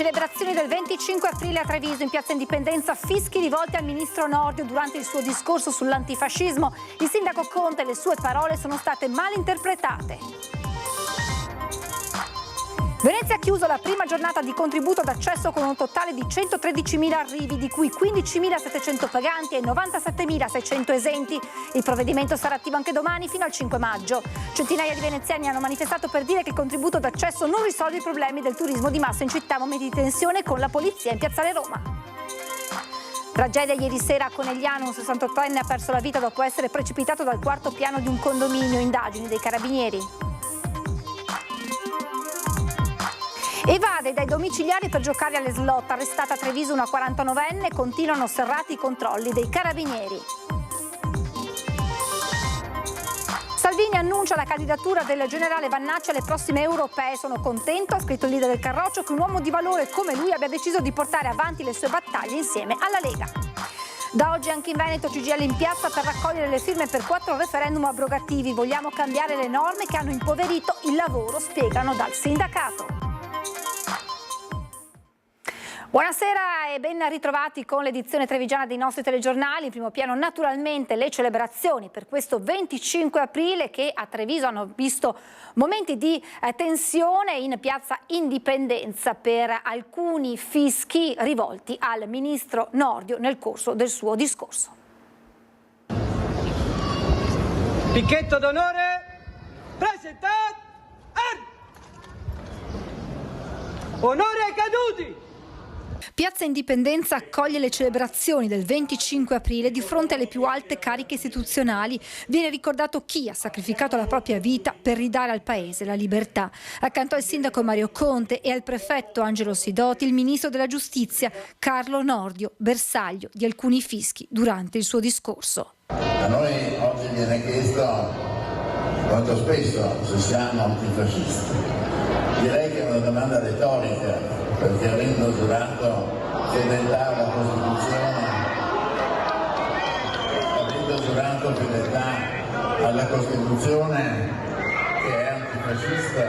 celebrazioni del 25 aprile a Treviso, in piazza Indipendenza, fischi rivolti al ministro Nordio durante il suo discorso sull'antifascismo. Il sindaco Conte e le sue parole sono state mal interpretate. Venezia ha chiuso la prima giornata di contributo d'accesso con un totale di 113.000 arrivi, di cui 15.700 paganti e 97.600 esenti. Il provvedimento sarà attivo anche domani fino al 5 maggio. Centinaia di veneziani hanno manifestato per dire che il contributo d'accesso non risolve i problemi del turismo di massa in città, momenti di tensione con la polizia in piazzale Roma. Tragedia ieri sera a Conegliano, un 68enne ha perso la vita dopo essere precipitato dal quarto piano di un condominio, indagini dei carabinieri. Evade dai domiciliari per giocare alle slot, arrestata a Treviso una 49enne, continuano serrati i controlli dei carabinieri. Salvini annuncia la candidatura del generale Vannacci alle prossime europee. Sono contento, ha scritto il leader del Carroccio, che un uomo di valore come lui abbia deciso di portare avanti le sue battaglie insieme alla Lega. Da oggi anche in Veneto CGIL in piazza per raccogliere le firme per 4 referendum abrogativi. Vogliamo cambiare le norme che hanno impoverito il lavoro, spiegano dal sindacato. Buonasera e ben ritrovati con l'edizione trevigiana dei nostri telegiornali. In primo piano naturalmente le celebrazioni per questo 25 aprile che a Treviso hanno visto momenti di tensione in piazza Indipendenza per alcuni fischi rivolti al ministro Nordio nel corso del suo discorso. Picchetto d'onore, presentato, onore ai caduti! Piazza Indipendenza accoglie le celebrazioni del 25 aprile di fronte alle più alte cariche istituzionali. Viene ricordato chi ha sacrificato la propria vita per ridare al Paese la libertà. Accanto al sindaco Mario Conte e al prefetto Angelo Sidoti, il ministro della Giustizia Carlo Nordio, bersaglio di alcuni fischi durante il suo discorso. A noi oggi viene chiesto quanto spesso se siamo antifascisti. Direi che è una domanda retorica, perché avendo giurato fedeltà alla Costituzione, che è antifascista,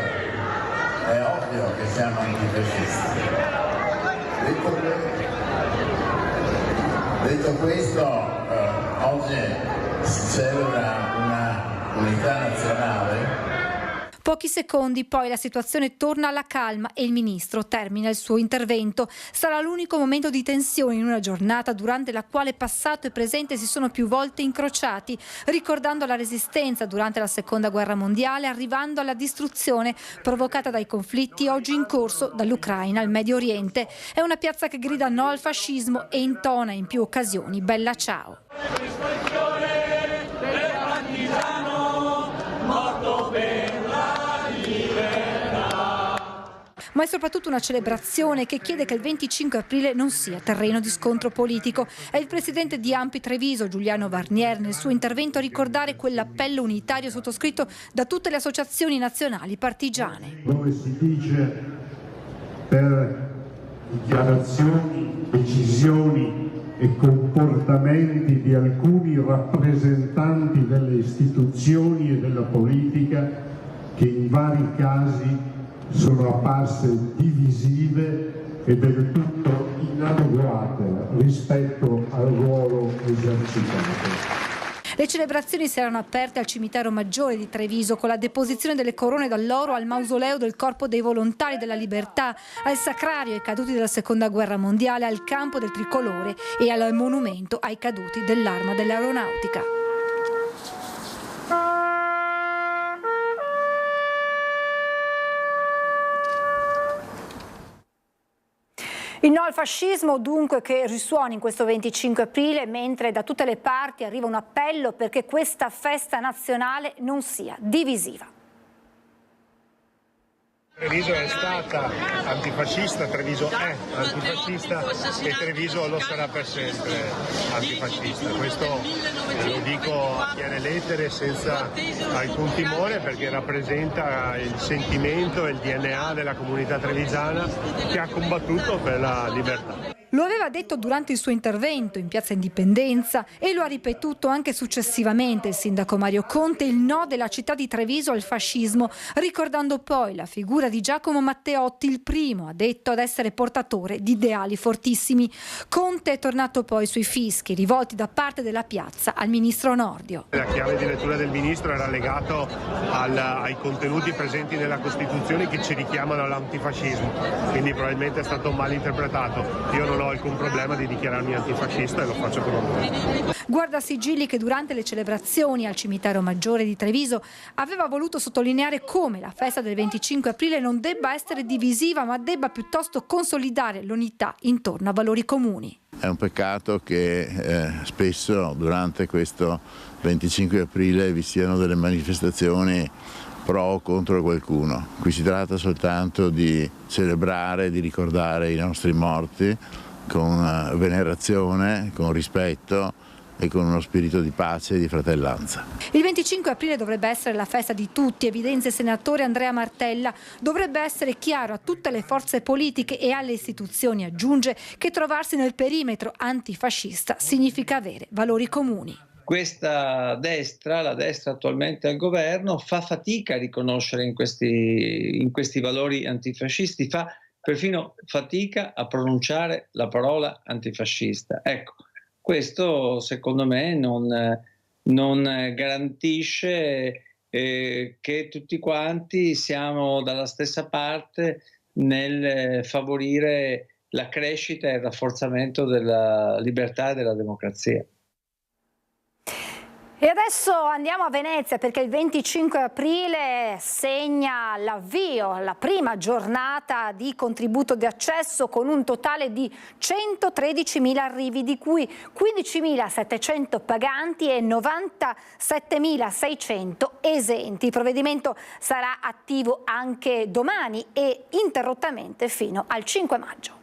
è ovvio che siamo antifascisti. Detto questo, oggi si celebra una unità nazionale. Pochi secondi poi la situazione torna alla calma e il ministro termina il suo intervento. Sarà l'unico momento di tensione in una giornata durante la quale passato e presente si sono più volte incrociati, ricordando la resistenza durante la Seconda Guerra Mondiale, arrivando alla distruzione provocata dai conflitti oggi in corso dall'Ucraina al Medio Oriente. È una piazza che grida no al fascismo e intona in più occasioni Bella ciao. Ma è soprattutto una celebrazione che chiede che il 25 aprile non sia terreno di scontro politico. È il presidente di ANPI Treviso, Giuliano Varnier, nel suo intervento a ricordare quell'appello unitario sottoscritto da tutte le associazioni nazionali partigiane. Dove si dice per dichiarazioni, decisioni e comportamenti di alcuni rappresentanti delle istituzioni e della politica che in vari casi sono apparse divisive e del tutto inadeguate rispetto al ruolo esercitato. Le celebrazioni saranno aperte al cimitero maggiore di Treviso con la deposizione delle corone d'alloro al mausoleo del Corpo dei Volontari della Libertà, al sacrario ai caduti della Seconda Guerra Mondiale, al campo del Tricolore e al monumento ai caduti dell'Arma dell'Aeronautica. Il no al fascismo dunque che risuoni in questo 25 aprile, mentre da tutte le parti arriva un appello perché questa festa nazionale non sia divisiva. Treviso è stata antifascista, Treviso è antifascista e Treviso lo sarà per sempre antifascista. Questo lo dico a chiare lettere senza alcun timore, perché rappresenta il sentimento e il DNA della comunità trevigiana che ha combattuto per la libertà. Lo aveva detto durante il suo intervento in Piazza Indipendenza e lo ha ripetuto anche successivamente il sindaco Mario Conte, il no della città di Treviso al fascismo, ricordando poi la figura di Giacomo Matteotti, il primo, ha detto, ad essere portatore di ideali fortissimi. Conte è tornato poi sui fischi rivolti da parte della piazza al ministro Nordio. La chiave di lettura del ministro era legato ai contenuti presenti nella Costituzione che ci richiamano all'antifascismo, quindi probabilmente è stato mal interpretato. Io non ho alcun problema di dichiararmi antifascista e lo faccio con onore. Guardasigilli che durante le celebrazioni al cimitero maggiore di Treviso aveva voluto sottolineare come la festa del 25 aprile non debba essere divisiva, ma debba piuttosto consolidare l'unità intorno a valori comuni. È un peccato che spesso durante questo 25 aprile vi siano delle manifestazioni pro o contro qualcuno. Qui si tratta soltanto di celebrare, di ricordare i nostri morti con venerazione, con rispetto e con uno spirito di pace e di fratellanza. Il 25 aprile dovrebbe essere la festa di tutti, evidenzia il senatore Andrea Martella. Dovrebbe essere chiaro a tutte le forze politiche e alle istituzioni, aggiunge, che trovarsi nel perimetro antifascista significa avere valori comuni. Questa destra, la destra attualmente al governo, fa fatica a riconoscere in questi valori antifascisti, fa perfino fatica a pronunciare la parola antifascista. Ecco, questo secondo me non garantisce che tutti quanti siamo dalla stessa parte nel favorire la crescita e il rafforzamento della libertà e della democrazia. E adesso andiamo a Venezia, perché il 25 aprile segna l'avvio alla prima giornata di contributo di accesso con un totale di 113.000 arrivi, di cui 15.700 paganti e 97.600 esenti. Il provvedimento sarà attivo anche domani e interrottamente fino al 5 maggio.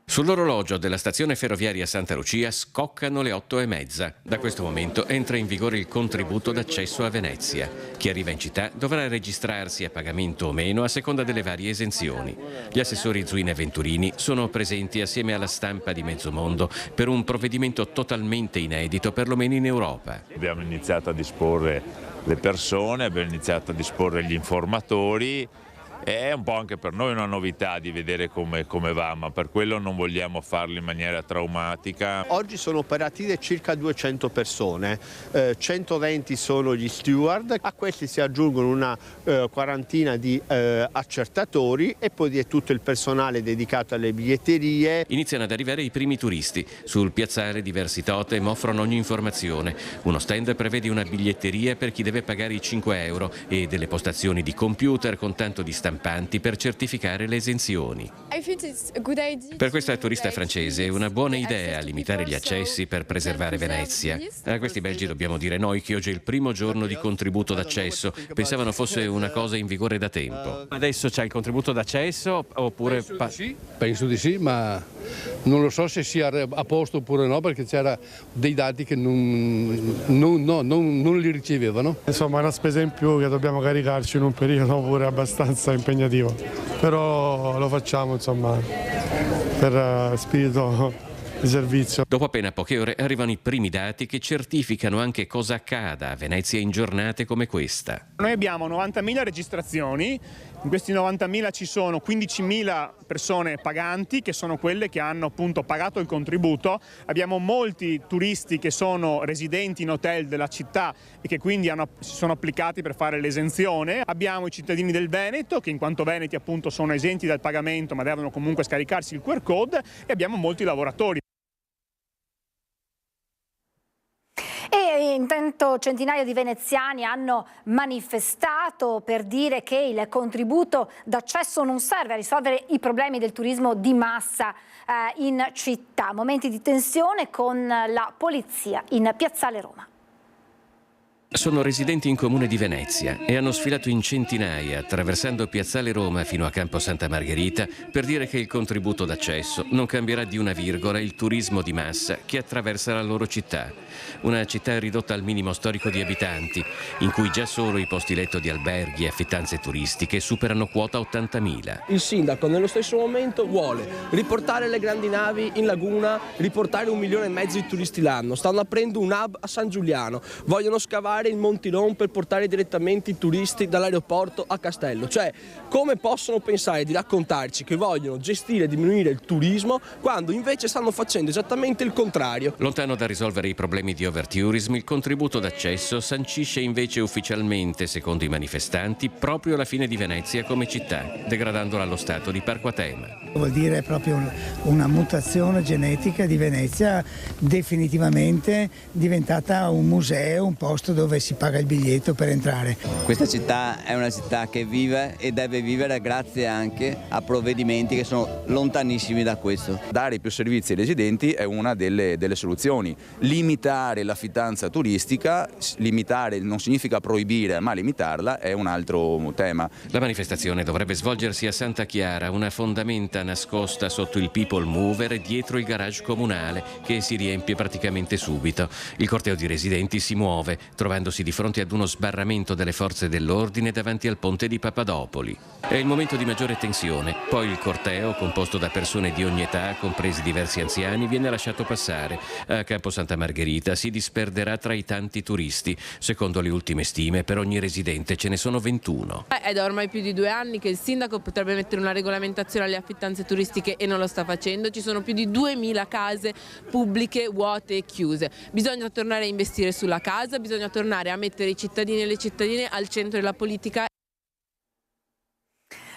Sull'orologio della stazione ferroviaria Santa Lucia scoccano le 8:30. Da questo momento entra in vigore il contributo d'accesso a Venezia. Chi arriva in città dovrà registrarsi a pagamento o meno a seconda delle varie esenzioni. Gli assessori Zuina e Venturini sono presenti assieme alla stampa di Mezzomondo per un provvedimento totalmente inedito, perlomeno in Europa. Abbiamo iniziato a disporre le persone, abbiamo iniziato a disporre gli informatori. È un po' anche per noi una novità di vedere come va, ma per quello non vogliamo farlo in maniera traumatica. Oggi sono operative circa 200 persone, 120 sono gli steward, a questi si aggiungono una quarantina di accertatori e poi è tutto il personale dedicato alle biglietterie. Iniziano ad arrivare i primi turisti. Sul piazzale diversi totem offrono ogni informazione. Uno stand prevede una biglietteria per chi deve pagare i 5 euro e delle postazioni di computer con tanto di stampanti per certificare le esenzioni. Per questa turista francese è una buona idea limitare gli accessi per preservare Venezia. A questi belgi dobbiamo dire noi che oggi è il primo giorno di contributo d'accesso. Pensavano fosse una cosa in vigore da tempo. Adesso c'è il contributo d'accesso oppure... Penso di sì, ma non lo so se sia a posto oppure no, perché c'era dei dati che non li ricevevano. Insomma è una spesa in più che dobbiamo caricarci in un periodo pure abbastanza impegnativo, però lo facciamo insomma per spirito di servizio. Dopo appena poche ore arrivano i primi dati che certificano anche cosa accada a Venezia in giornate come questa. Noi abbiamo 90.000 registrazioni, in questi 90.000 ci sono 15.000 persone paganti, che sono quelle che hanno appunto pagato il contributo. Abbiamo molti turisti che sono residenti in hotel della città e che quindi si sono applicati per fare l'esenzione. Abbiamo i cittadini del Veneto che in quanto veneti appunto sono esenti dal pagamento ma devono comunque scaricarsi il QR code, e abbiamo molti lavoratori. E intanto centinaia di veneziani hanno manifestato per dire che il contributo d'accesso non serve a risolvere i problemi del turismo di massa in città. Momenti di tensione con la polizia in Piazzale Roma. Sono residenti in Comune di Venezia e hanno sfilato in centinaia, attraversando Piazzale Roma fino a Campo Santa Margherita, per dire che il contributo d'accesso non cambierà di una virgola il turismo di massa che attraversa la loro città. Una città ridotta al minimo storico di abitanti, in cui già solo i posti letto di alberghi e affittanze turistiche superano quota 80.000. Il sindaco nello stesso momento vuole riportare le grandi navi in laguna, riportare 1,5 milioni di turisti l'anno. Stanno aprendo un hub a San Giuliano, vogliono scavare il Montilon per portare direttamente i turisti dall'aeroporto a Castello. Cioè, come possono pensare di raccontarci che vogliono gestire e diminuire il turismo quando invece stanno facendo esattamente il contrario? Lontano da risolvere i problemi di overtourism, il contributo d'accesso sancisce invece ufficialmente, secondo i manifestanti, proprio la fine di Venezia come città, degradandola allo stato di parco a tema. Vuol dire proprio una mutazione genetica di Venezia, definitivamente diventata un museo, un posto dove si paga il biglietto per entrare. Questa città è una città che vive e deve vivere grazie anche a provvedimenti che sono lontanissimi da questo. Dare più servizi ai residenti è una delle soluzioni. Limitare l'affittanza turistica, limitare non significa proibire, ma limitarla è un altro tema. La manifestazione dovrebbe svolgersi a Santa Chiara, una fondamenta nascosta sotto il People Mover e dietro il garage comunale, che si riempie praticamente subito. Il corteo di residenti si muove, trovandosi di fronte ad uno sbarramento delle forze dell'ordine davanti al ponte di Papadopoli. È il momento di maggiore tensione, poi il corteo, composto da persone di ogni età, compresi diversi anziani, viene lasciato passare. A Campo Santa Margherita si disperderà tra i tanti turisti. Secondo le ultime stime, per ogni residente ce ne sono 21. È da ormai più di 2 anni che il sindaco potrebbe mettere una regolamentazione alle affittanze turistiche e non lo sta facendo. Ci sono più di 2000 case pubbliche vuote e chiuse. Bisogna tornare a investire sulla casa, bisogna tornare a mettere i cittadini e le cittadine al centro della politica.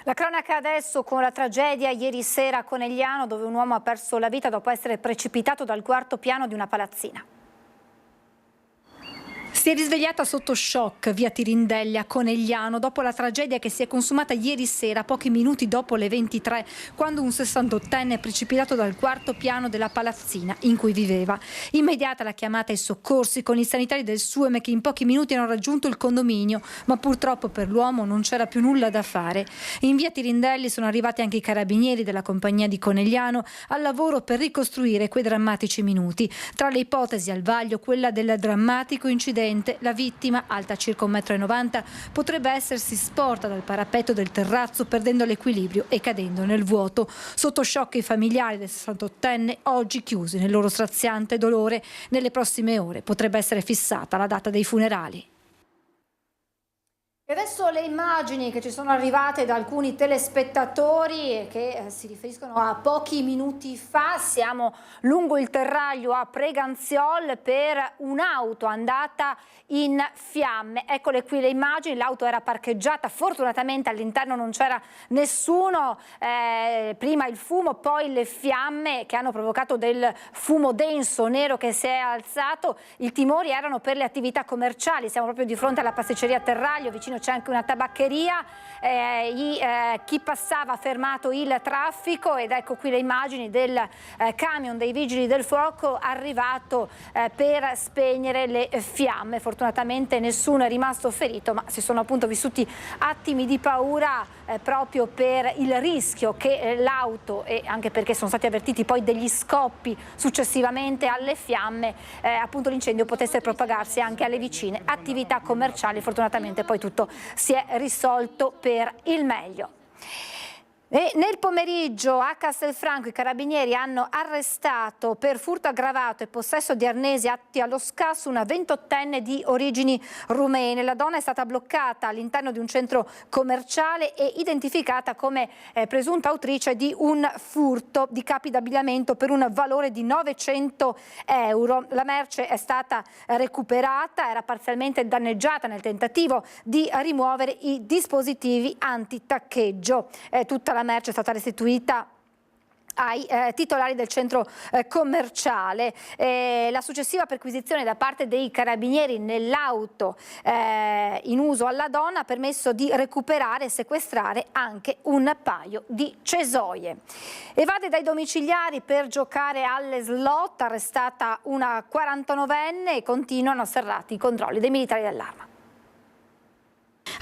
La cronaca adesso con la tragedia ieri sera a Conegliano, dove un uomo ha perso la vita dopo essere precipitato dal 4º piano di una palazzina. Si è risvegliata sotto shock via Tirindelli a Conegliano dopo la tragedia che si è consumata ieri sera, pochi minuti dopo le 23, quando un 68enne è precipitato dal 4º piano della palazzina in cui viveva. Immediata la chiamata ai soccorsi con i sanitari del SUEM che in pochi minuti hanno raggiunto il condominio, ma purtroppo per l'uomo non c'era più nulla da fare. In via Tirindelli sono arrivati anche i carabinieri della compagnia di Conegliano al lavoro per ricostruire quei drammatici minuti. Tra le ipotesi al vaglio quella del drammatico incidente. La vittima, alta circa 1,90 m, potrebbe essersi sporta dal parapetto del terrazzo perdendo l'equilibrio e cadendo nel vuoto. Sotto shock i familiari del 68enne, oggi chiusi nel loro straziante dolore. Nelle prossime ore potrebbe essere fissata la data dei funerali. E adesso le immagini che ci sono arrivate da alcuni telespettatori e che si riferiscono a pochi minuti fa. Siamo lungo il terraglio a Preganziol per un'auto andata in fiamme. Eccole qui le immagini, l'auto era parcheggiata, fortunatamente all'interno non c'era nessuno, prima il fumo, poi le fiamme che hanno provocato del fumo denso, nero che si è alzato. I timori erano per le attività commerciali, siamo proprio di fronte alla pasticceria Terraglio, vicino c'è anche una tabaccheria, chi passava ha fermato il traffico ed ecco qui le immagini del camion dei vigili del fuoco arrivato per spegnere le fiamme. Fortunatamente nessuno è rimasto ferito, ma si sono appunto vissuti attimi di paura proprio per il rischio che l'auto, e anche perché sono stati avvertiti poi degli scoppi successivamente alle fiamme, appunto l'incendio potesse propagarsi anche alle vicine attività commerciali. Fortunatamente poi tutto si è risolto per il meglio. E nel pomeriggio a Castelfranco i carabinieri hanno arrestato per furto aggravato e possesso di arnesi atti allo scasso una 28enne di origini rumene. La donna è stata bloccata all'interno di un centro commerciale e identificata come presunta autrice di un furto di capi d'abbigliamento per un valore di 900 euro. La merce è stata recuperata, era parzialmente danneggiata nel tentativo di rimuovere i dispositivi antitaccheggio. Tutta la merce è stata restituita ai titolari del centro commerciale. La successiva perquisizione da parte dei carabinieri nell'auto in uso alla donna ha permesso di recuperare e sequestrare anche un paio di cesoie. Evade dai domiciliari per giocare alle slot, arrestata una 49enne e continuano serrati i controlli dei militari dell'Arma.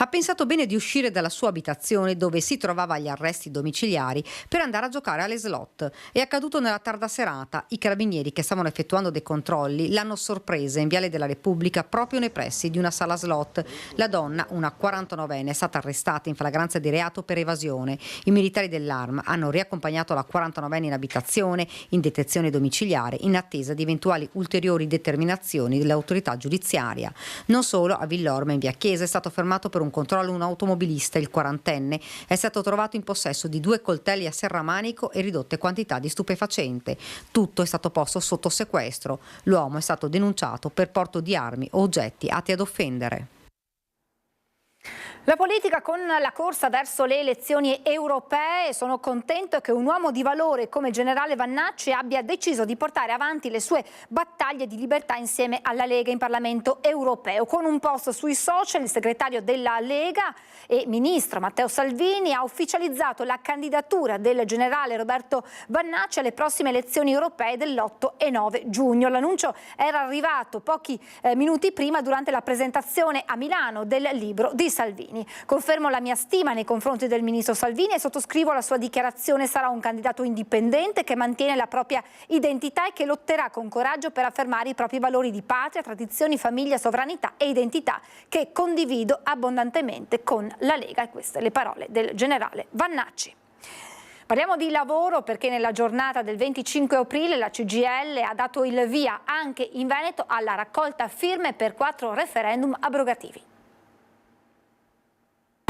Ha pensato bene di uscire dalla sua abitazione, dove si trovava agli arresti domiciliari, per andare a giocare alle slot. È accaduto nella tarda serata. I carabinieri che stavano effettuando dei controlli l'hanno sorpresa in Viale della Repubblica, proprio nei pressi di una sala slot. La donna, una 49enne, è stata arrestata in flagranza di reato per evasione. I militari dell'Arma hanno riaccompagnato la 49enne in abitazione, in detenzione domiciliare, in attesa di eventuali ulteriori determinazioni dell'autorità giudiziaria. Non solo, a Villorme, in via Chiesa, è stato fermato per un controllo un automobilista, il 40enne, è stato trovato in possesso di 2 coltelli a serramanico e ridotte quantità di stupefacente. Tutto è stato posto sotto sequestro. L'uomo è stato denunciato per porto di armi o oggetti atti ad offendere. La politica con la corsa verso le elezioni europee. Sono contento che un uomo di valore come il generale Vannacci abbia deciso di portare avanti le sue battaglie di libertà insieme alla Lega in Parlamento europeo. Con un post sui social, il segretario della Lega e ministro Matteo Salvini ha ufficializzato la candidatura del generale Roberto Vannacci alle prossime elezioni europee dell'8 e 9 giugno. L'annuncio era arrivato pochi minuti prima, durante la presentazione a Milano del libro di Salvini. Confermo la mia stima nei confronti del ministro Salvini e sottoscrivo la sua dichiarazione. Sarà un candidato indipendente che mantiene la propria identità e che lotterà con coraggio per affermare i propri valori di patria, tradizioni, famiglia, sovranità e identità, che condivido abbondantemente con la Lega. E queste le parole del generale Vannacci. Parliamo di lavoro, perché nella giornata del 25 aprile la CGIL ha dato il via anche in Veneto alla raccolta firme per 4 referendum abrogativi.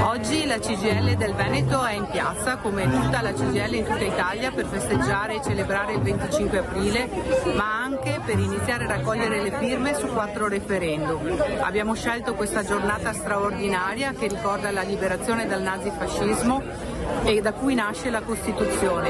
Oggi la CGIL del Veneto è in piazza, come tutta la CGIL in tutta Italia, per festeggiare e celebrare il 25 aprile, ma anche per iniziare a raccogliere le firme su 4 referendum. Abbiamo scelto questa giornata straordinaria che ricorda la liberazione dal nazifascismo e da cui nasce la Costituzione.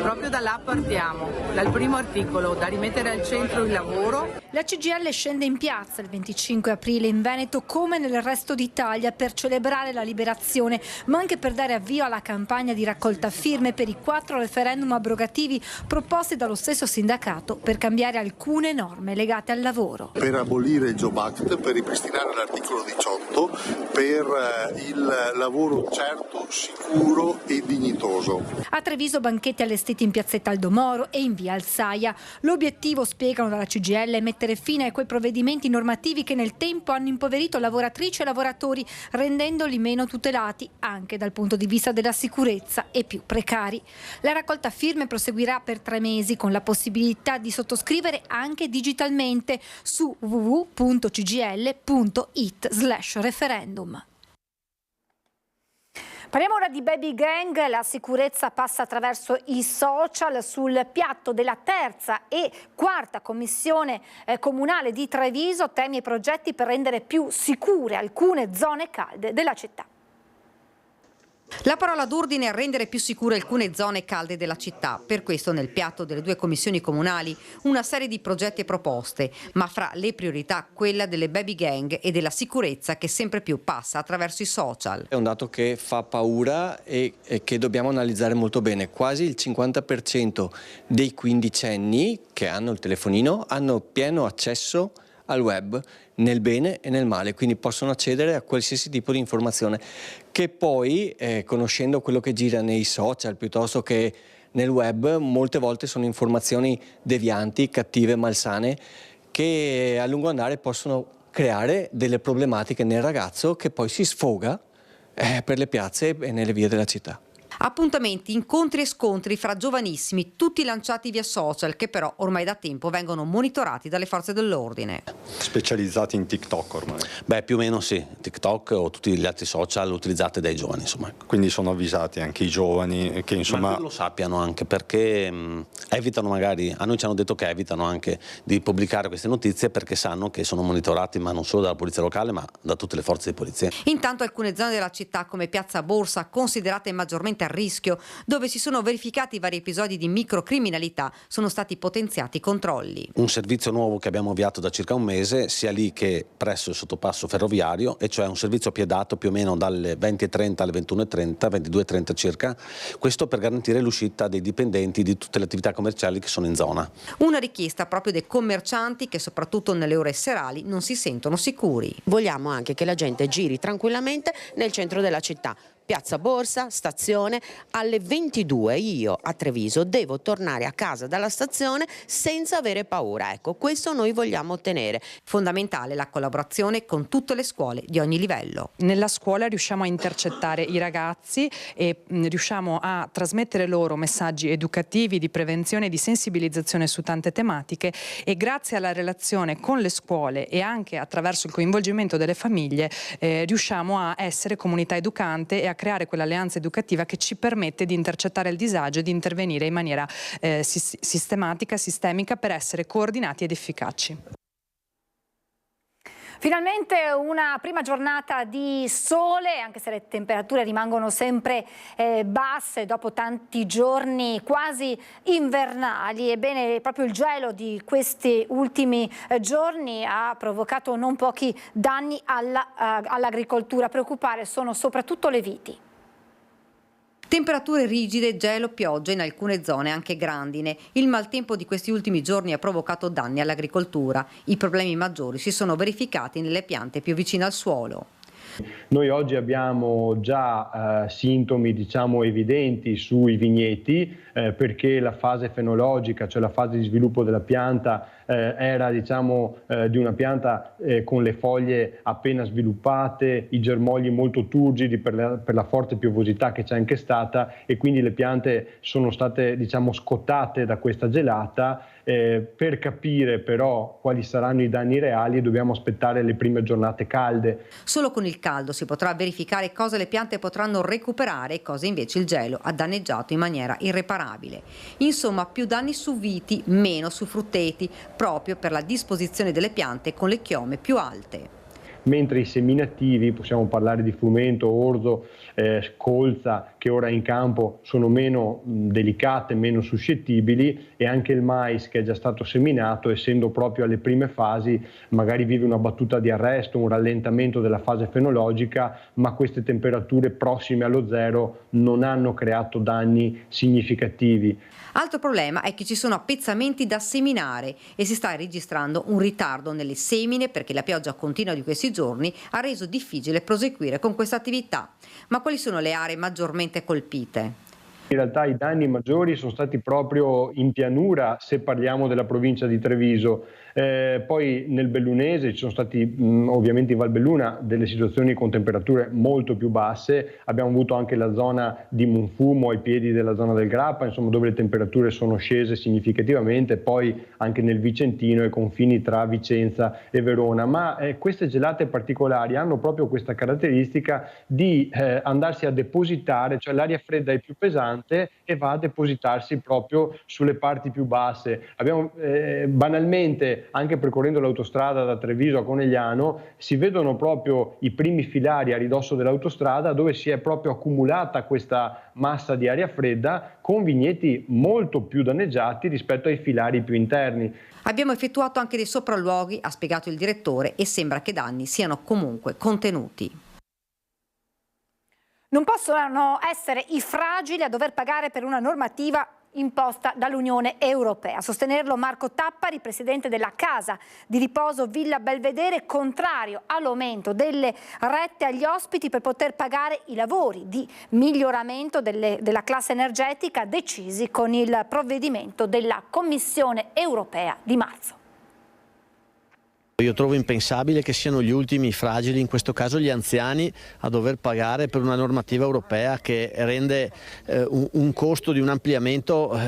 Proprio da là partiamo, dal primo articolo, da rimettere al centro il lavoro. La CGIL scende in piazza il 25 aprile in Veneto, come nel resto d'Italia, per celebrare la liberazione, ma anche per dare avvio alla campagna di raccolta firme per i 4 referendum abrogativi proposti dallo stesso sindacato per cambiare alcune norme legate al lavoro. Per abolire il Job Act, per ripristinare l'articolo 18, per il lavoro certo, sicuro e dignitoso. A Treviso banchetti allestiti in piazzetta Aldomoro e in via Alsaia. L'obiettivo, spiegano dalla CGIL, è mettere fine a quei provvedimenti normativi che nel tempo hanno impoverito lavoratrici e lavoratori, rendendoli meno tutelati anche dal punto di vista della sicurezza e più precari. La raccolta firme proseguirà per 3 mesi, con la possibilità di sottoscrivere anche digitalmente su www.cgil.it/referendum. Parliamo ora di baby gang. La sicurezza passa attraverso i social. Sul piatto della 3ª e 4ª commissione comunale di Treviso, temi e progetti per rendere più sicure alcune zone calde della città. La parola d'ordine è rendere più sicure alcune zone calde della città. Per questo nel piatto delle 2 commissioni comunali una serie di progetti e proposte, ma fra le priorità quella delle baby gang e della sicurezza, che sempre più passa attraverso i social. È un dato che fa paura e che dobbiamo analizzare molto bene. Quasi il 50% dei quindicenni che hanno il telefonino hanno pieno accesso al web, nel bene e nel male, quindi possono accedere a qualsiasi tipo di informazione, che poi, conoscendo quello che gira nei social piuttosto che nel web, molte volte sono informazioni devianti, cattive, malsane, che a lungo andare possono creare delle problematiche nel ragazzo, che poi si sfoga per le piazze e nelle vie della città. Appuntamenti, incontri e scontri fra giovanissimi, tutti lanciati via social, che però ormai da tempo vengono monitorati dalle forze dell'ordine. Specializzati in TikTok ormai? Beh, più o meno sì, TikTok o tutti gli altri social utilizzati dai giovani, insomma. Quindi sono avvisati anche i giovani che insomma... Ma lo sappiano anche, perché evitano magari, a noi ci hanno detto che evitano anche di pubblicare queste notizie, perché sanno che sono monitorati, ma non solo dalla polizia locale, ma da tutte le forze di polizia. Intanto alcune zone della città, come Piazza Borsa, considerate maggiormente a rischio, dove si sono verificati vari episodi di microcriminalità, sono stati potenziati i controlli. Un servizio nuovo che abbiamo avviato da circa un mese, sia lì che presso il sottopasso ferroviario, e cioè un servizio piedato più o meno dalle 20:30 alle 21:30, 22:30 circa, questo per garantire l'uscita dei dipendenti di tutte le attività commerciali che sono in zona. Una richiesta proprio dei commercianti che soprattutto nelle ore serali non si sentono sicuri. Vogliamo anche che la gente giri tranquillamente nel centro della città. Piazza Borsa, stazione, alle 22 io a Treviso devo tornare a casa dalla stazione senza avere paura. Ecco, questo noi vogliamo ottenere. Fondamentale la collaborazione con tutte le scuole di ogni livello. Nella scuola riusciamo a intercettare i ragazzi e riusciamo a trasmettere loro messaggi educativi di prevenzione e di sensibilizzazione su tante tematiche, e grazie alla relazione con le scuole e anche attraverso il coinvolgimento delle famiglie riusciamo a essere comunità educante e a creare quell'alleanza educativa che ci permette di intercettare il disagio e di intervenire in maniera sistematica, sistemica, per essere coordinati ed efficaci. Finalmente una prima giornata di sole, anche se le temperature rimangono sempre basse dopo tanti giorni quasi invernali. Ebbene, proprio il gelo di questi ultimi giorni ha provocato non pochi danni all'agricoltura. A preoccupare sono soprattutto le viti. Temperature rigide, gelo, pioggia, in alcune zone anche grandine. Il maltempo di questi ultimi giorni ha provocato danni all'agricoltura. I problemi maggiori si sono verificati nelle piante più vicine al suolo. Noi oggi abbiamo già sintomi evidenti sui vigneti perché la fase fenologica, cioè la fase di sviluppo della pianta, era di una pianta con le foglie appena sviluppate, i germogli molto turgidi per la forte piovosità che c'è anche stata, e quindi le piante sono state scottate da questa gelata. Per capire però quali saranno i danni reali dobbiamo aspettare le prime giornate calde. Solo con il caldo si potrà verificare cosa le piante potranno recuperare e cosa invece il gelo ha danneggiato in maniera irreparabile. Insomma, più danni su viti, meno su frutteti, proprio per la disposizione delle piante con le chiome più alte. Mentre i seminativi, possiamo parlare di frumento, orzo, colza, che ora in campo sono meno delicate, meno suscettibili, e anche il mais che è già stato seminato, essendo proprio alle prime fasi, magari vive una battuta di arresto, un rallentamento della fase fenologica, ma queste temperature prossime allo zero non hanno creato danni significativi. Altro problema è che ci sono appezzamenti da seminare e si sta registrando un ritardo nelle semine perché la pioggia continua di questi giorni ha reso difficile proseguire con questa attività. Ma quali sono le aree maggiormente colpite? In realtà i danni maggiori sono stati proprio in pianura, se parliamo della provincia di Treviso. Poi nel Bellunese ci sono stati ovviamente in Val Belluna delle situazioni con temperature molto più basse. Abbiamo avuto anche la zona di Monfumo ai piedi della zona del Grappa, insomma, dove le temperature sono scese significativamente, poi anche nel Vicentino e confini tra Vicenza e Verona. Ma queste gelate particolari hanno proprio questa caratteristica di andarsi a depositare, cioè l'aria fredda è più pesante e va a depositarsi proprio sulle parti più basse. Abbiamo banalmente, anche percorrendo l'autostrada da Treviso a Conegliano, si vedono proprio i primi filari a ridosso dell'autostrada dove si è proprio accumulata questa massa di aria fredda, con vigneti molto più danneggiati rispetto ai filari più interni. Abbiamo effettuato anche dei sopralluoghi, ha spiegato il direttore, e sembra che i danni siano comunque contenuti. Non possono essere i fragili a dover pagare per una normativa imposta dall'Unione Europea. A sostenerlo Marco Tappari, presidente della casa di riposo Villa Belvedere, contrario all'aumento delle rette agli ospiti per poter pagare i lavori di miglioramento della classe energetica decisi con il provvedimento della Commissione Europea di marzo. Io trovo impensabile che siano gli ultimi fragili, in questo caso gli anziani, a dover pagare per una normativa europea che rende un costo di un ampliamento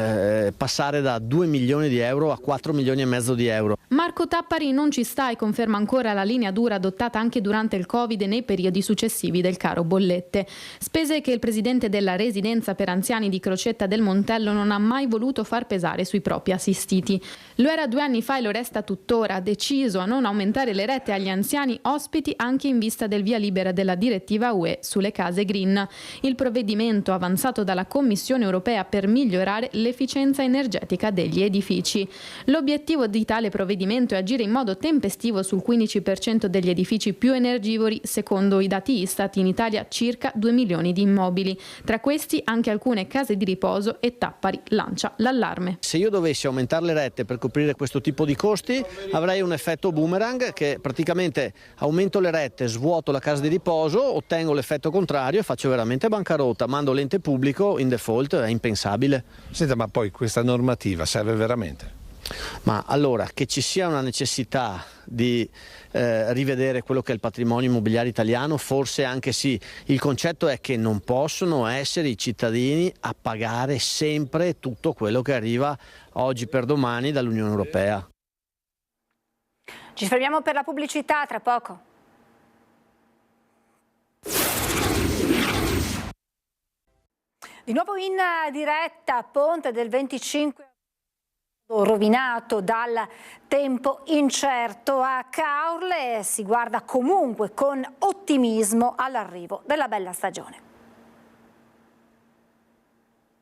passare da 2 milioni di euro a 4 milioni e mezzo di euro. Marco Tappari non ci sta e conferma ancora la linea dura adottata anche durante il Covid e nei periodi successivi del caro bollette. Spese che il presidente della residenza per anziani di Crocetta del Montello non ha mai voluto far pesare sui propri assistiti. Lo era 2 anni fa e lo resta tuttora, deciso a non non aumentare le rette agli anziani ospiti anche in vista del via libera della direttiva UE sulle case green. Il provvedimento avanzato dalla Commissione europea per migliorare l'efficienza energetica degli edifici. L'obiettivo di tale provvedimento è agire in modo tempestivo sul 15% degli edifici più energivori, secondo i dati Istat in Italia circa 2 milioni di immobili. Tra questi anche alcune case di riposo e Tappari lancia l'allarme. Se io dovessi aumentare le rette per coprire questo tipo di costi avrei un effetto boomerang, che praticamente aumento le rette, svuoto la casa di riposo, ottengo l'effetto contrario e faccio veramente bancarotta, mando l'ente pubblico in default, è impensabile. Senta, ma poi questa normativa serve veramente? Ma allora, che ci sia una necessità di rivedere quello che è il patrimonio immobiliare italiano, forse anche sì. Il concetto è che non possono essere i cittadini a pagare sempre tutto quello che arriva oggi per domani dall'Unione Europea. Ci fermiamo per la pubblicità, tra poco. Di nuovo in diretta, ponte del 25 rovinato dal tempo incerto a Caorle, si guarda comunque con ottimismo all'arrivo della bella stagione.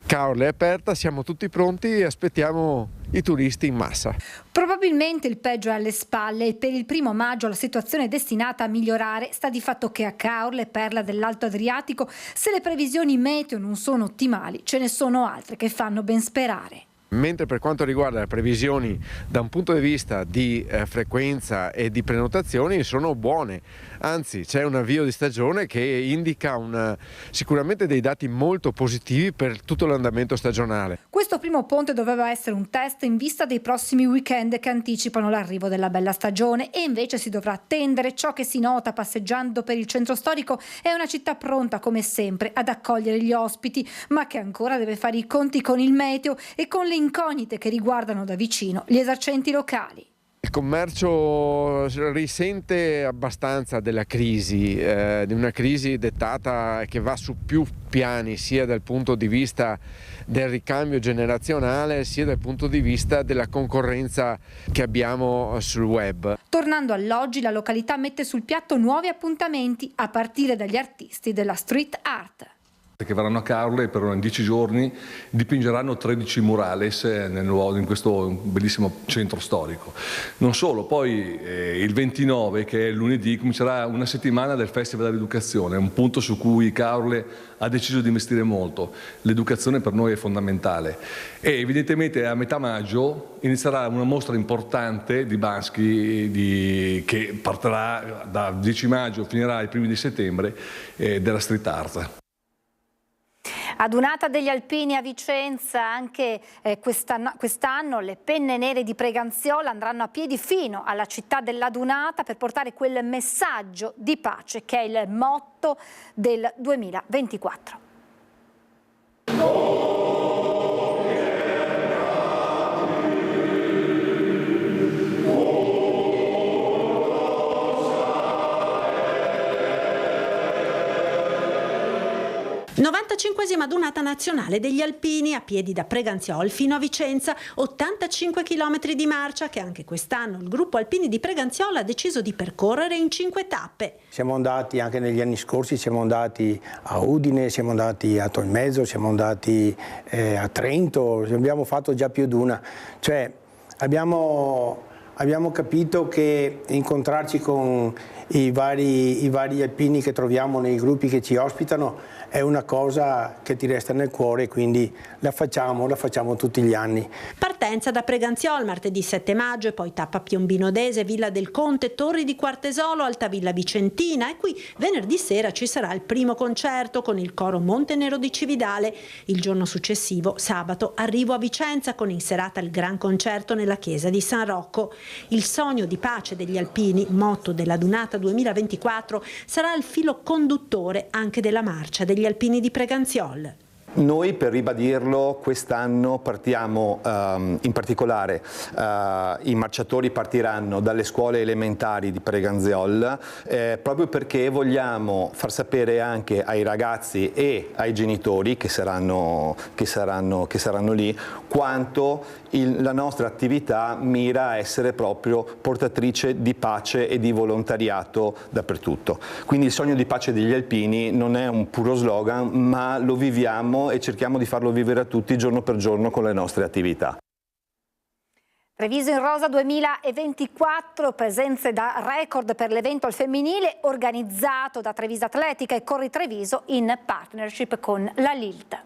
Caorle è aperta, siamo tutti pronti e aspettiamo i turisti in massa. Probabilmente il peggio è alle spalle e per il 1° maggio la situazione è destinata a migliorare. Sta di fatto che a Caorle, perla dell'Alto Adriatico, se le previsioni meteo non sono ottimali, ce ne sono altre che fanno ben sperare. Mentre per quanto riguarda le previsioni da un punto di vista di frequenza e di prenotazioni sono buone, anzi c'è un avvio di stagione che indica sicuramente dei dati molto positivi per tutto l'andamento stagionale. Questo primo ponte doveva essere un test in vista dei prossimi weekend che anticipano l'arrivo della bella stagione e invece si dovrà attendere. Ciò che si nota passeggiando per il centro storico è una città pronta come sempre ad accogliere gli ospiti, ma che ancora deve fare i conti con il meteo e con le incognite che riguardano da vicino gli esercenti locali. Il commercio risente abbastanza della crisi, di una crisi dettata che va su più piani, sia dal punto di vista del ricambio generazionale, sia dal punto di vista della concorrenza che abbiamo sul web. Tornando all'oggi, la località mette sul piatto nuovi appuntamenti a partire dagli artisti della street art. Che verranno a Caorle e per 10 giorni dipingeranno 13 murales in questo bellissimo centro storico. Non solo, poi il 29, che è lunedì, comincerà una settimana del Festival dell'Educazione, un punto su cui Caorle ha deciso di investire molto. L'educazione per noi è fondamentale e evidentemente a metà maggio inizierà una mostra importante di Bansky che partirà da 10 maggio, finirà ai primi di settembre, della street art. Adunata degli Alpini a Vicenza, anche quest'anno le penne nere di Preganziola andranno a piedi fino alla città dell'Adunata per portare quel messaggio di pace che è il motto del 2024. 95esima adunata nazionale degli Alpini a piedi da Preganziol fino a Vicenza, 85 km di marcia che anche quest'anno il gruppo Alpini di Preganziola ha deciso di percorrere in 5 tappe. Siamo andati anche negli anni scorsi, siamo andati a Udine, siamo andati a Tolmezzo, siamo andati a Trento, abbiamo fatto già più di una, cioè abbiamo capito che incontrarci con i vari alpini che troviamo nei gruppi che ci ospitano è una cosa che ti resta nel cuore, quindi la facciamo tutti gli anni. Partenza da Preganziol martedì 7 maggio e poi tappa Piombino Dese, Villa del Conte, Torri di Quartesolo, Altavilla Vicentina e qui venerdì sera ci sarà il primo concerto con il coro Montenero di Cividale. Il giorno successivo, sabato, arrivo a Vicenza con in serata il gran concerto nella chiesa di San Rocco. Il sogno di pace degli Alpini, motto della Dunata 2024, sarà il filo conduttore anche della marcia degli Alpini di Preganziol. Noi, per ribadirlo, quest'anno partiamo, in particolare i marciatori partiranno dalle scuole elementari di Preganziol, proprio perché vogliamo far sapere anche ai ragazzi e ai genitori che saranno lì quanto la nostra attività mira a essere proprio portatrice di pace e di volontariato dappertutto. Quindi il sogno di pace degli alpini non è un puro slogan, ma lo viviamo e cerchiamo di farlo vivere a tutti giorno per giorno con le nostre attività. Treviso in Rosa 2024, presenze da record per l'evento al femminile organizzato da Treviso Atletica e Corri Treviso in partnership con la Lilt.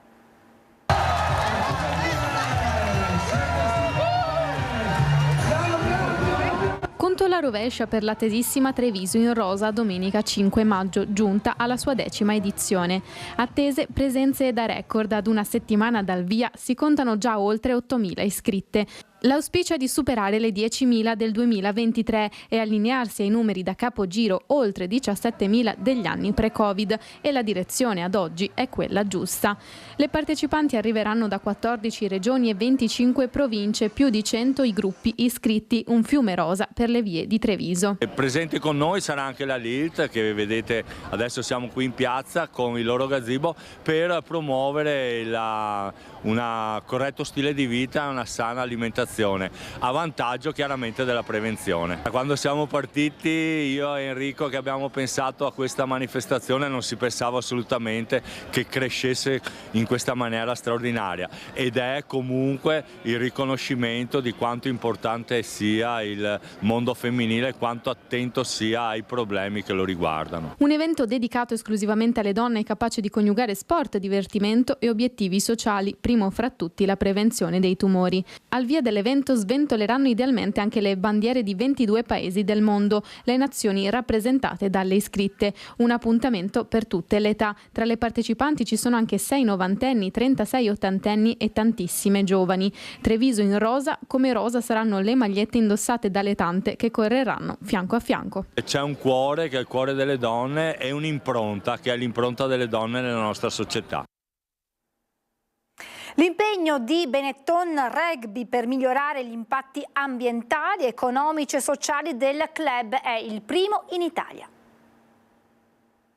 Conto alla rovescia per l'attesissima Treviso in Rosa domenica 5 maggio, giunta alla sua 10ª edizione. Attese presenze da record, ad una settimana dal via si contano già oltre 8.000 iscritte. L'auspicio è di superare le 10.000 del 2023 e allinearsi ai numeri da capogiro oltre 17.000 degli anni pre-Covid, e la direzione ad oggi è quella giusta. Le partecipanti arriveranno da 14 regioni e 25 province, più di 100 i gruppi iscritti, un fiume rosa per le vie di Treviso. Presente con noi sarà anche la Lilt, che vedete adesso siamo qui in piazza con il loro gazebo per promuovere un corretto stile di vita e una sana alimentazione, a vantaggio chiaramente della prevenzione. Quando siamo partiti io e Enrico che abbiamo pensato a questa manifestazione non si pensava assolutamente che crescesse in questa maniera straordinaria, ed è comunque il riconoscimento di quanto importante sia il mondo femminile e quanto attento sia ai problemi che lo riguardano. Un evento dedicato esclusivamente alle donne, capace di coniugare sport, divertimento e obiettivi sociali, primo fra tutti la prevenzione dei tumori. Al via dell'evento sventoleranno idealmente anche le bandiere di 22 paesi del mondo, le nazioni rappresentate dalle iscritte. Un appuntamento per tutte le età. Tra le partecipanti ci sono anche 6 novantenni, 36 ottantenni e tantissime giovani. Treviso in rosa, come rosa saranno le magliette indossate dalle tante che correranno fianco a fianco. C'è un cuore che è il cuore delle donne e un'impronta che è l'impronta delle donne nella nostra società. L'impegno di Benetton Rugby per migliorare gli impatti ambientali, economici e sociali del club è il primo in Italia.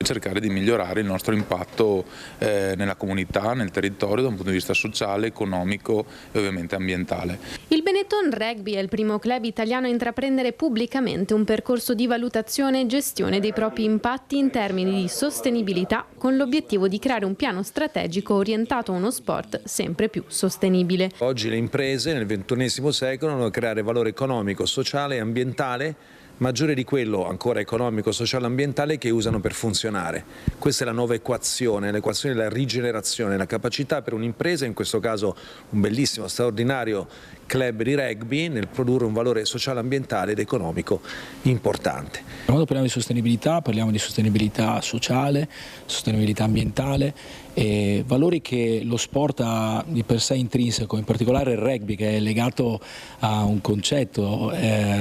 Cercare di migliorare il nostro impatto nella comunità, nel territorio, da un punto di vista sociale, economico e ovviamente ambientale. Il Benetton Rugby è il primo club italiano a intraprendere pubblicamente un percorso di valutazione e gestione dei propri impatti in termini di sostenibilità, con l'obiettivo di creare un piano strategico orientato a uno sport sempre più sostenibile. Oggi le imprese nel XXI secolo devono creare valore economico, sociale e ambientale maggiore di quello ancora economico, sociale e ambientale che usano per funzionare. Questa è la nuova equazione, l'equazione della rigenerazione, la capacità per un'impresa, in questo caso un bellissimo, straordinario club di rugby, nel produrre un valore sociale, ambientale ed economico importante. Quando parliamo di sostenibilità sociale, sostenibilità ambientale, valori che lo sport ha di per sé intrinseco, in particolare il rugby, che è legato a un concetto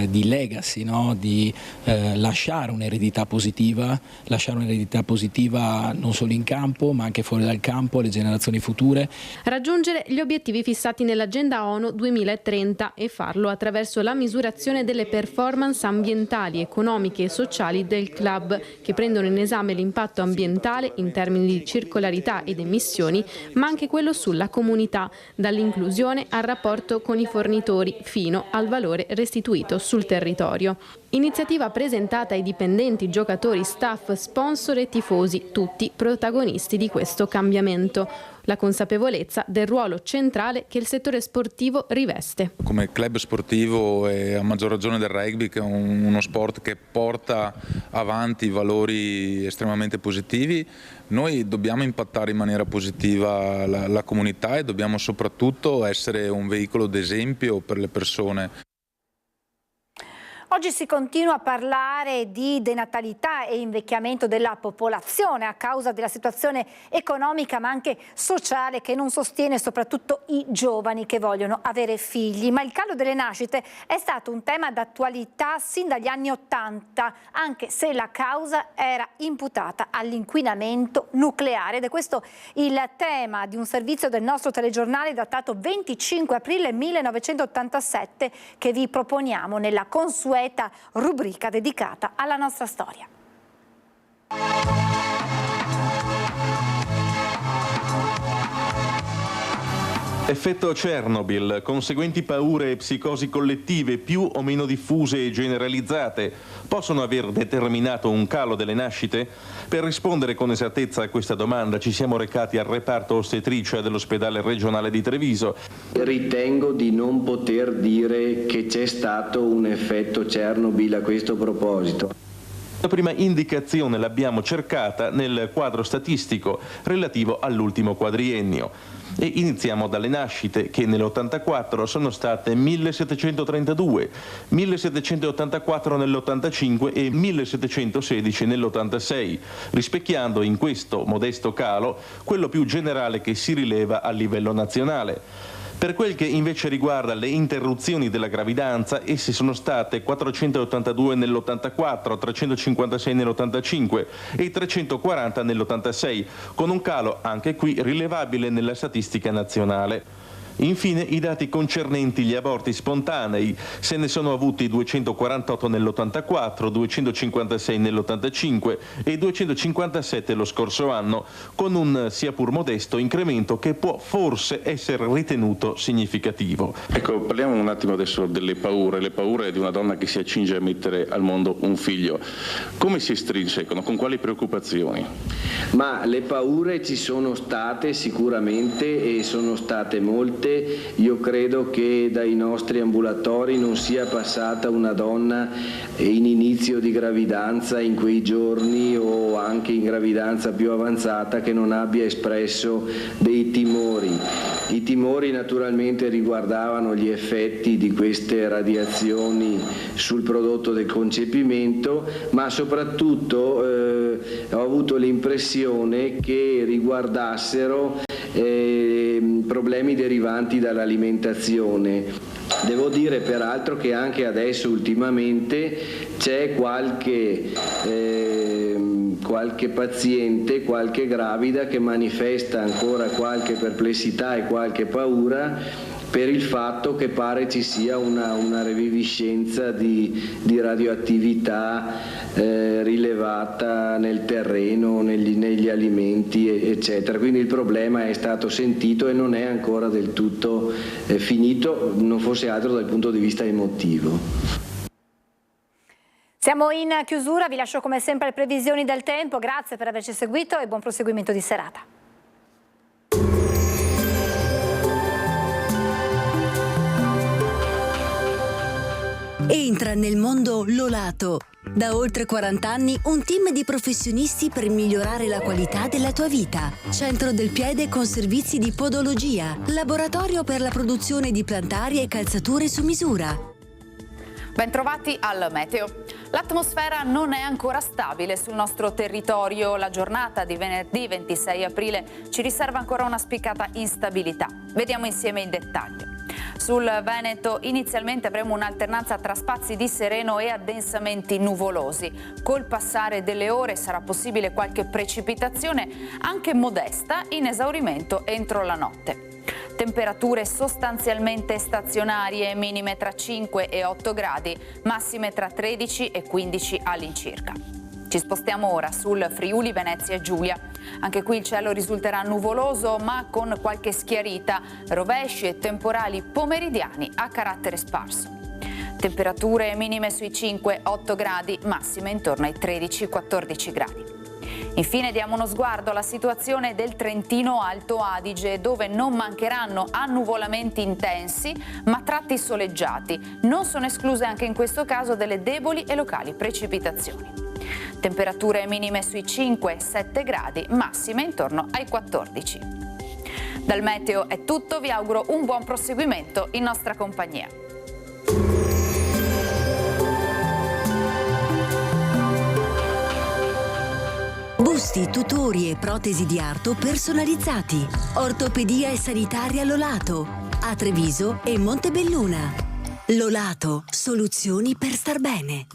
di legacy, no? Di lasciare un'eredità positiva non solo in campo ma anche fuori dal campo alle generazioni future. Raggiungere gli obiettivi fissati nell'agenda ONU 2030 e farlo attraverso la misurazione delle performance ambientali, economiche e sociali del club, che prendono in esame l'impatto ambientale in termini di circolarità ed emissioni, ma anche quello sulla comunità, dall'inclusione al rapporto con i fornitori fino al valore restituito sul territorio. Iniziativa presentata ai dipendenti, giocatori, staff, sponsor e tifosi, tutti protagonisti di questo cambiamento. La consapevolezza del ruolo centrale che il settore sportivo riveste. Come club sportivo e a maggior ragione del rugby, che è uno sport che porta avanti valori estremamente positivi, noi dobbiamo impattare in maniera positiva la comunità e dobbiamo soprattutto essere un veicolo d'esempio per le persone. Oggi si continua a parlare di denatalità e invecchiamento della popolazione a causa della situazione economica ma anche sociale che non sostiene soprattutto i giovani che vogliono avere figli. Ma il calo delle nascite è stato un tema d'attualità sin dagli anni '80, anche se la causa era imputata all'inquinamento nucleare. Ed è questo il tema di un servizio del nostro telegiornale datato 25 aprile 1987 che vi proponiamo nella consueta rubrica dedicata alla nostra storia. Effetto Chernobyl, conseguenti paure e psicosi collettive più o meno diffuse e generalizzate possono aver determinato un calo delle nascite? Per rispondere con esattezza a questa domanda ci siamo recati al reparto ostetricia dell'ospedale regionale di Treviso. Ritengo di non poter dire che c'è stato un effetto Chernobyl a questo proposito. La prima indicazione l'abbiamo cercata nel quadro statistico relativo all'ultimo quadriennio. E iniziamo dalle nascite, che nell'84 sono state 1732, 1784 nell'85 e 1716 nell'86, rispecchiando in questo modesto calo quello più generale che si rileva a livello nazionale. Per quel che invece riguarda le interruzioni della gravidanza, esse sono state 482 nell'84, 356 nell'85 e 340 nell'86, con un calo anche qui rilevabile nella statistica nazionale. Infine i dati concernenti gli aborti spontanei: se ne sono avuti 248 nell'84, 256 nell'85 e 257 lo scorso anno, con un sia pur modesto incremento che può forse essere ritenuto significativo. Ecco, parliamo un attimo adesso delle paure, le paure di una donna che si accinge a mettere al mondo un figlio. Come si estrinsecano? Con quali preoccupazioni? Ma le paure ci sono state sicuramente e sono state molte. Io credo che dai nostri ambulatori non sia passata una donna in inizio di gravidanza in quei giorni o anche in gravidanza più avanzata che non abbia espresso dei timori. I timori naturalmente riguardavano gli effetti di queste radiazioni sul prodotto del concepimento, ma soprattutto ho avuto l'impressione che riguardassero problemi derivanti dall'alimentazione. Devo dire peraltro che anche adesso ultimamente c'è qualche paziente, qualche gravida che manifesta ancora qualche perplessità e qualche paura per il fatto che pare ci sia una reviviscenza di radioattività rilevata nel terreno, negli alimenti, eccetera. Quindi il problema è stato sentito e non è ancora del tutto finito, non fosse altro dal punto di vista emotivo. Siamo in chiusura, vi lascio come sempre le previsioni del tempo, grazie per averci seguito e buon proseguimento di serata. Entra nel mondo Lolato. Da oltre 40 anni un team di professionisti per migliorare la qualità della tua vita. Centro del piede con servizi di podologia, laboratorio per la produzione di plantari e calzature su misura. Bentrovati al meteo. L'atmosfera non è ancora stabile sul nostro territorio. La giornata di venerdì 26 aprile ci riserva ancora una spiccata instabilità. Vediamo insieme il dettaglio. Sul Veneto inizialmente avremo un'alternanza tra spazi di sereno e addensamenti nuvolosi. Col passare delle ore sarà possibile qualche precipitazione, anche modesta, in esaurimento entro la notte. Temperature sostanzialmente stazionarie, minime tra 5 e 8 gradi, massime tra 13 e 15 all'incirca. Ci spostiamo ora sul Friuli Venezia Giulia. Anche qui il cielo risulterà nuvoloso ma con qualche schiarita, rovesci e temporali pomeridiani a carattere sparso. Temperature minime sui 5-8 gradi, massime intorno ai 13-14 gradi. Infine diamo uno sguardo alla situazione del Trentino Alto Adige, dove non mancheranno annuvolamenti intensi ma tratti soleggiati. Non sono escluse anche in questo caso delle deboli e locali precipitazioni. Temperature minime sui 5-7 gradi, massime intorno ai 14. Dal meteo è tutto, vi auguro un buon proseguimento in nostra compagnia. Busti, tutori e protesi di arto personalizzati. Ortopedia e sanitaria Lolato. A Treviso e Montebelluna. Lolato, soluzioni per star bene.